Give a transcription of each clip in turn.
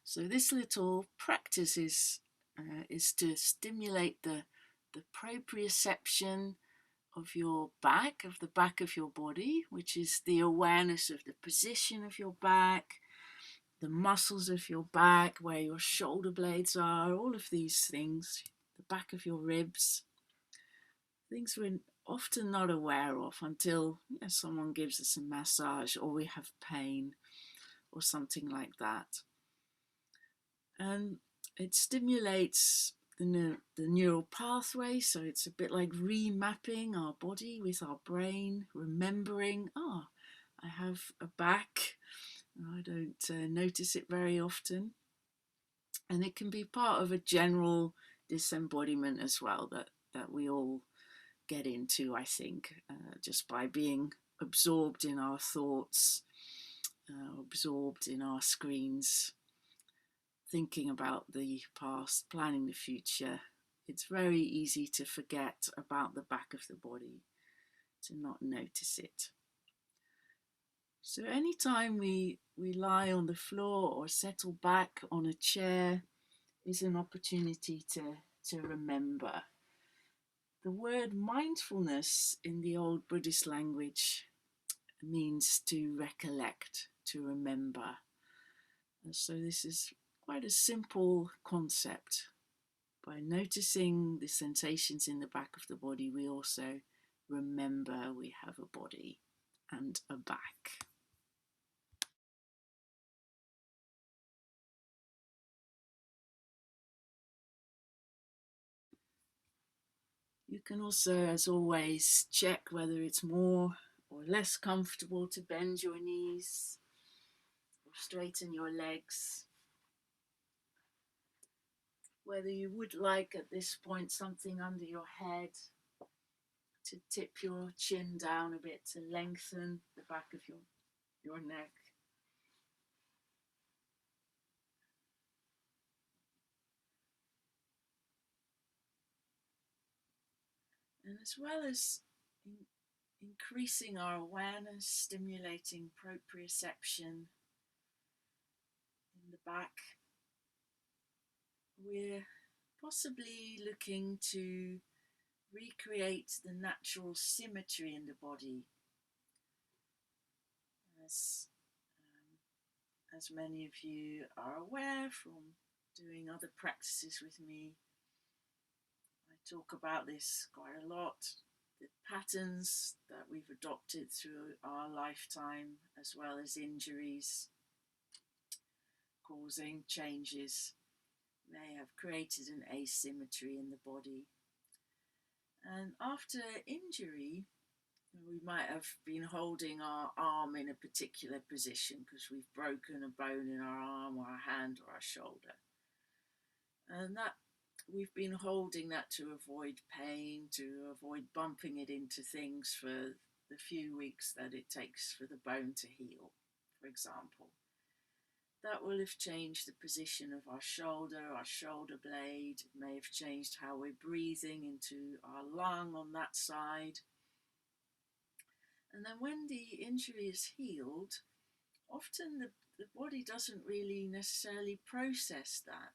So this little practice is to stimulate the proprioception of your back, of the back of your body, which is the awareness of the position of your back, the muscles of your back, where your shoulder blades are, all of these things, the back of your ribs, things we're often not aware of until someone gives us a massage or we have pain or something like that. And it stimulates the neural pathway, so it's a bit like remapping our body with our brain, remembering, I have a back. I don't notice it very often. And it can be part of a general disembodiment as well that we all get into, I think, just by being absorbed in our thoughts, absorbed in our screens, thinking about the past, planning the future. It's very easy to forget about the back of the body, to not notice it. So anytime we lie on the floor or settle back on a chair is an opportunity to remember. The word mindfulness in the old Buddhist language means to recollect, to remember. And so this is quite a simple concept. By noticing the sensations in the back of the body, we also remember we have a body and a back. You can also, as always, check whether it's more or less comfortable to bend your knees or straighten your legs. Whether you would like at this point something under your head to tip your chin down a bit to lengthen the back of your neck. And as well as increasing our awareness, stimulating proprioception in the back, we're possibly looking to recreate the natural symmetry in the body. As many of you are aware from doing other practices with me, I talk about this quite a lot. The patterns that we've adopted through our lifetime, as well as injuries causing changes, may have created an asymmetry in the body. And after injury, we might have been holding our arm in a particular position because we've broken a bone in our arm or our hand or our shoulder. And that we've been holding that to avoid pain, to avoid bumping it into things for the few weeks that it takes for the bone to heal, for example. That will have changed the position of our shoulder blade. It may have changed how we're breathing into our lung on that side. And then when the injury is healed, often the body doesn't really necessarily process that.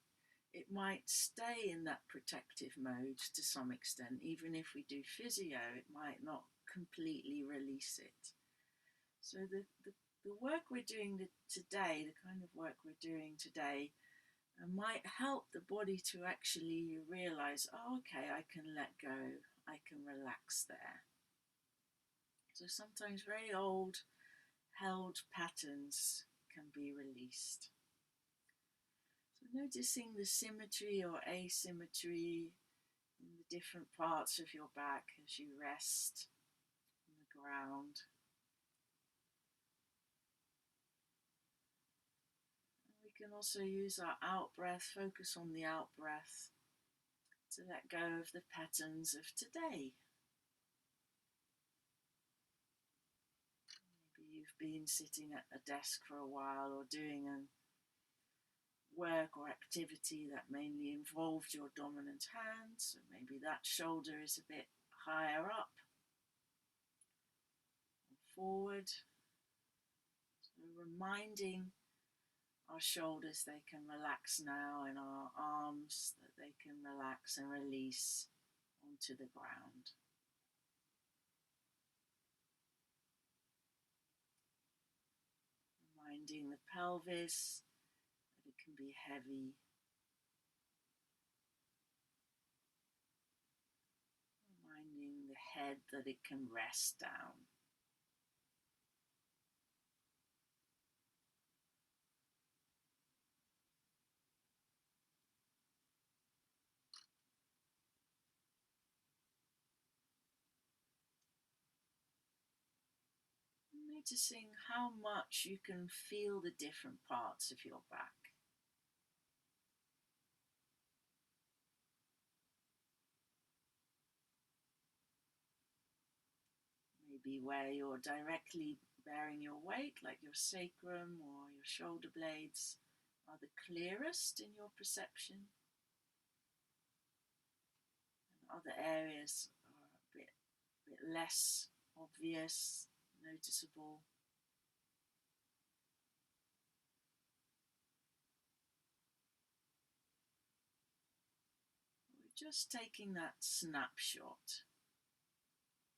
It might stay in that protective mode to some extent. Even if we do physio, it might not completely release it. So the work we're doing today, the kind of work we're doing today, might help the body to actually realize, oh, okay, I can let go, I can relax there. So sometimes very old held patterns can be released. So noticing the symmetry or asymmetry in the different parts of your back as you rest on the ground. And we can also use our out breath, focus on the out breath to let go of the patterns of today. You've been sitting at a desk for a while or doing a work or activity that mainly involved your dominant hand, so maybe that shoulder is a bit higher up or forward. So reminding our shoulders, they can relax now, and our arms, that they can relax and release onto the ground. Reminding the pelvis that it can be heavy. Reminding the head that it can rest down. Noticing how much you can feel the different parts of your back. Maybe where you're directly bearing your weight, like your sacrum or your shoulder blades, are the clearest in your perception. And other areas are a bit less obvious, noticeable. We're just taking that snapshot,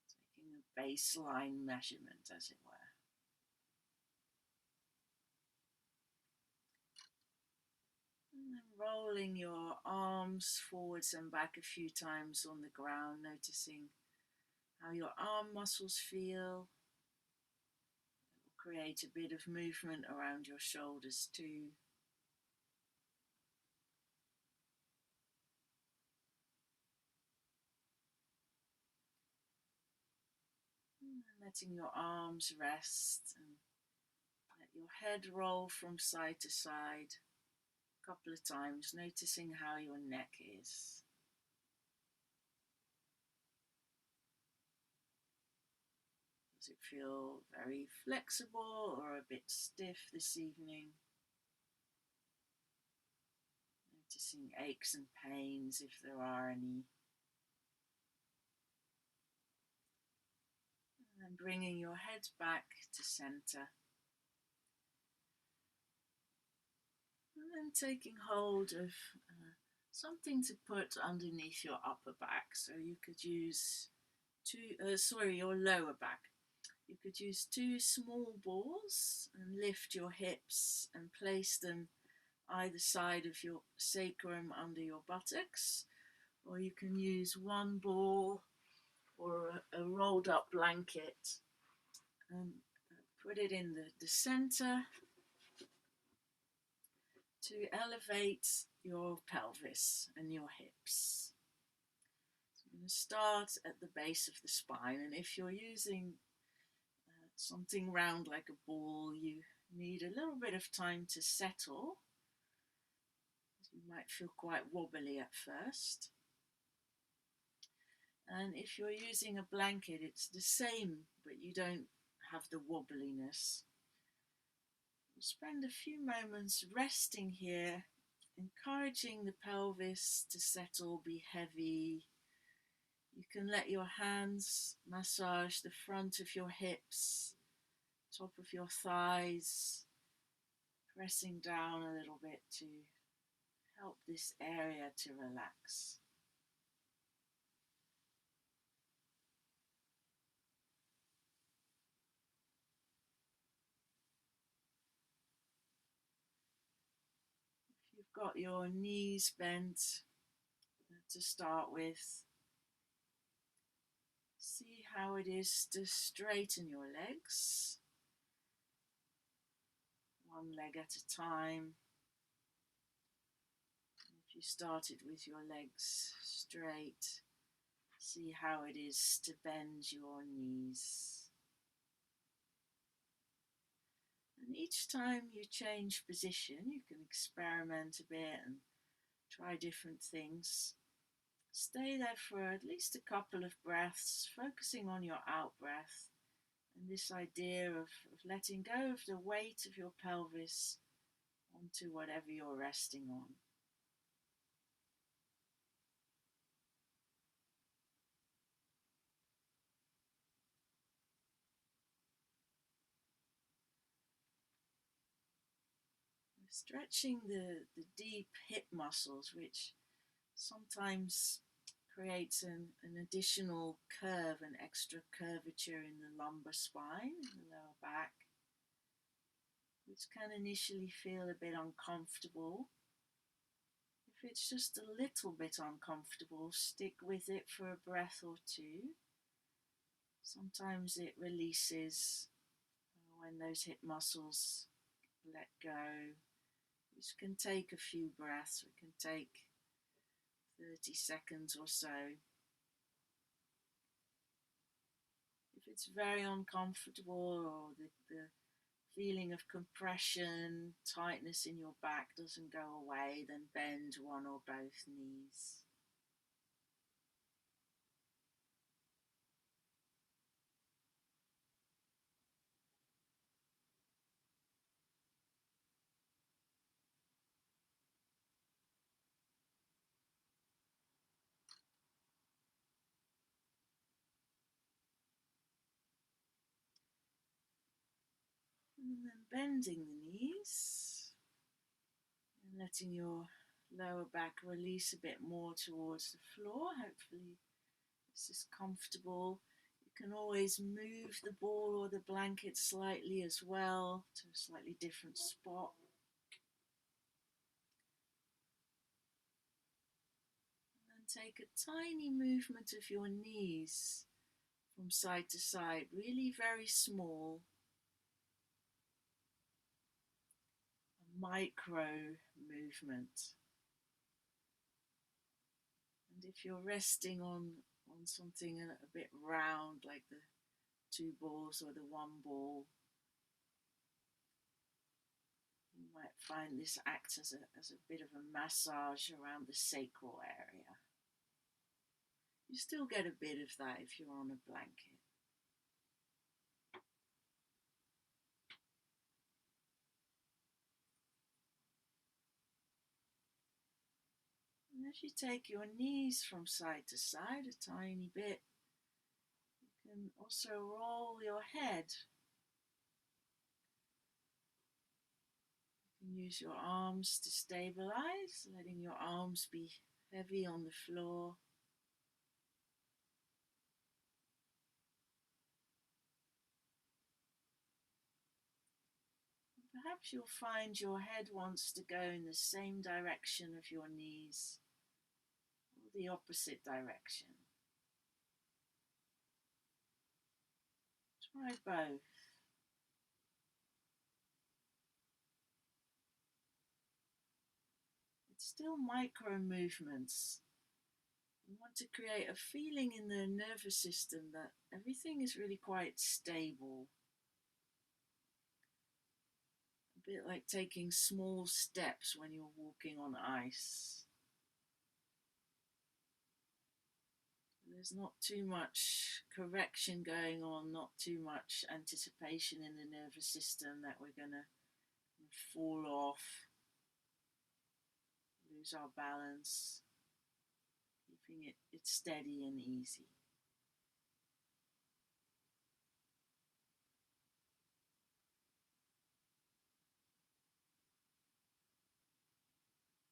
taking a baseline measurement, as it were. And then rolling your arms forwards and back a few times on the ground, noticing how your arm muscles feel. It will create a bit of movement around your shoulders too. And letting your arms rest, and let your head roll from side to side a couple of times, noticing how your neck is. Does it feel very flexible or a bit stiff this evening? Noticing aches and pains if there are any. And then bringing your head back to center. And then taking hold of something to put underneath your upper back. So you could use your lower back. You could use two small balls and lift your hips and place them either side of your sacrum under your buttocks, or you can use one ball or a rolled up blanket and put it in the center to elevate your pelvis and your hips. So I'm going to start at the base of the spine, and if you're using something round like a ball, you need a little bit of time to settle. You might feel quite wobbly at first. And if you're using a blanket, it's the same, but you don't have the wobbliness. We'll spend a few moments resting here, encouraging the pelvis to settle, be heavy. You can let your hands massage the front of your hips, top of your thighs, pressing down a little bit to help this area to relax. If you've got your knees bent to start with, see how it is to straighten your legs, one leg at a time. If you started with your legs straight, see how it is to bend your knees. And each time you change position, you can experiment a bit and try different things. Stay there for at least a couple of breaths, focusing on your out breath and this idea of letting go of the weight of your pelvis onto whatever you're resting on. Let's Stretching the deep hip muscles, which sometimes creates an additional curve, an extra curvature in the lumbar spine, in the lower back, which can initially feel a bit uncomfortable. If it's just a little bit uncomfortable, stick with it for a breath or two. Sometimes it releases when those hip muscles let go, which can take a few breaths. It can take 30 seconds or so. If it's very uncomfortable or the feeling of compression, tightness in your back doesn't go away, then bend one or both knees. And then bending the knees and letting your lower back release a bit more towards the floor. Hopefully this is comfortable. You can always move the ball or the blanket slightly as well to a slightly different spot. And then take a tiny movement of your knees from side to side, really very small. Micro movement. And if you're resting on something a bit round, like the two balls or the one ball, you might find this acts as a bit of a massage around the sacral area. You still get a bit of that if you're on a blanket. And as you take your knees from side to side a tiny bit, you can also roll your head. You can use your arms to stabilize, letting your arms be heavy on the floor. Perhaps you'll find your head wants to go in the same direction of your knees, or the opposite direction. Try both. It's still micro movements. You want to create a feeling in the nervous system that everything is really quite stable. A bit like taking small steps when you're walking on ice. There's not too much correction going on, not too much anticipation in the nervous system that we're going to fall off, lose our balance, keeping it steady and easy.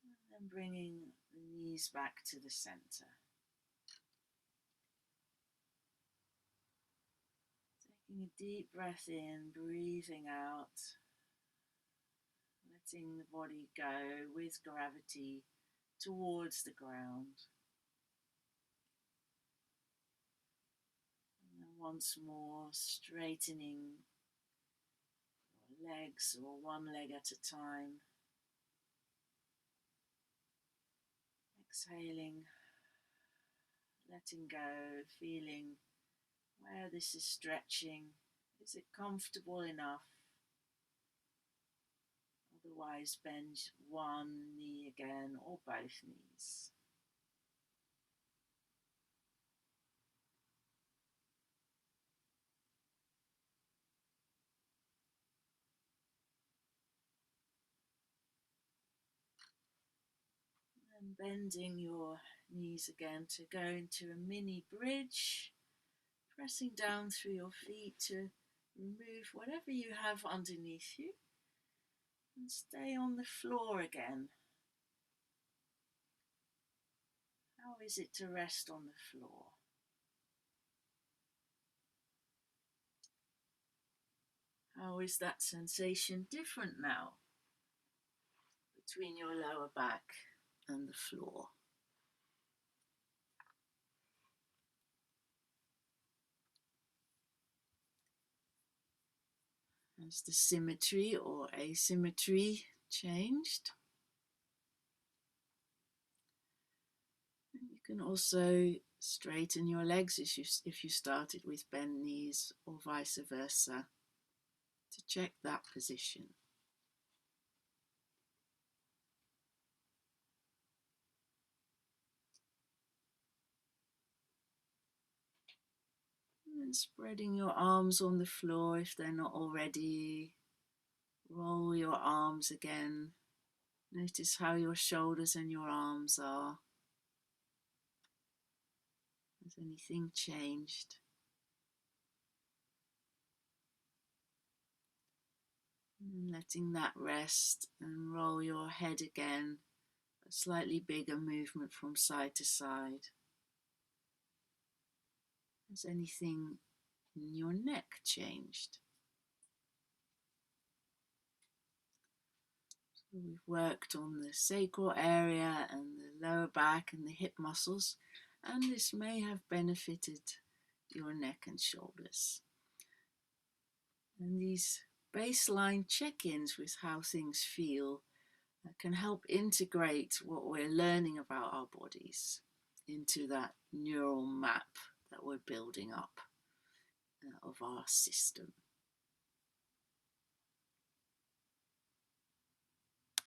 And then bringing the knees back to the center. Taking a deep breath in, breathing out, letting the body go with gravity towards the ground. And then once more, straightening your legs or one leg at a time. Exhaling, letting go, feeling where this is stretching. Is it comfortable enough? Otherwise, bend one knee again or both knees. And bending your knees again to go into a mini bridge, pressing down through your feet to remove whatever you have underneath you. And stay on the floor again. How is it to rest on the floor? How is that sensation different now between your lower back and the floor? Has the symmetry or asymmetry changed? You can also straighten your legs if you started with bent knees or vice versa to check that position. And spreading your arms on the floor if they're not already. Roll your arms again. Notice how your shoulders and your arms are. Has anything changed? And letting that rest and roll your head again. A slightly bigger movement from side to side. Has anything in your neck changed? So we've worked on the sacral area and the lower back and the hip muscles, and this may have benefited your neck and shoulders. And these baseline check-ins with how things feel can help integrate what we're learning about our bodies into that neural map that we're building up of our system.